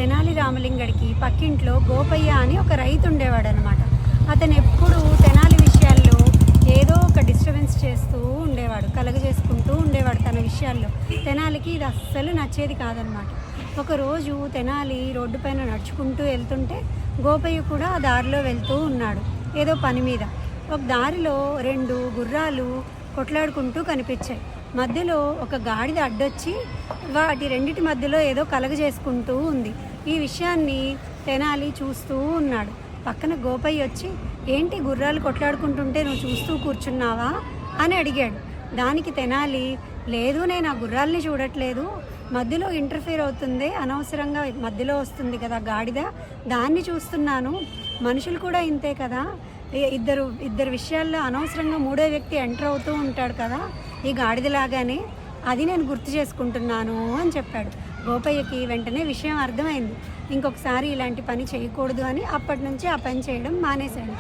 తెనాలి రామలింగడికి పక్కింట్లో గోపయ్య అని ఒక రైతు ఉండేవాడు అనమాట. అతను ఎప్పుడు తెనాలి విషయాల్లో ఏదో ఒక డిస్టర్బెన్స్ చేస్తూ ఉండేవాడు, కలుగజేసుకుంటూ ఉండేవాడు తన విషయాల్లో. తెనాలికి ఇది అస్సలు నచ్చేది కాదనమాట. ఒకరోజు తెనాలి రోడ్డు పైన నడుచుకుంటూ వెళ్తుంటే గోపయ్య కూడా ఆ దారిలో వెళ్తూ ఉన్నాడు ఏదో పని మీద. ఒక దారిలో 2 గుర్రాలు కొట్లాడుకుంటూ కనిపించాయి. మధ్యలో ఒక గాడిద అడ్డొచ్చి వాటి రెండిటి మధ్యలో ఏదో కలగజేసుకుంటూ ఉంది. ఈ విషయాన్ని తెనాలి చూస్తూ ఉన్నాడు. పక్కన గోపయ్య వచ్చి, ఏంటి గుర్రాలు కొట్లాడుకుంటుంటే నువ్వు చూస్తూ కూర్చున్నావా అని అడిగాడు. దానికి తెనాలి, లేదు నేను ఆ గుర్రాలని చూడట్లేదు, మధ్యలో ఇంటర్ఫియర్ అవుతుంది, అనవసరంగా మధ్యలో వస్తుంది కదా గాడిద, దాన్ని చూస్తున్నాను. మనుషులు కూడా ఇంతే కదా, ఇద్దరు విషయాల్లో అనవసరంగా మూడో వ్యక్తి ఎంటర్ అవుతూ ఉంటాడు కదా ఈ గాడిదలాగానే, అది నేను గుర్తు చేసుకుంటున్నాను అని చెప్పాడు. గోపయ్యకి వెంటనే విషయం అర్థమైంది. ఇంకొకసారి ఇలాంటి పని చేయకూడదు అని అప్పటి నుంచి ఆ పని చేయడం మానేశాడు.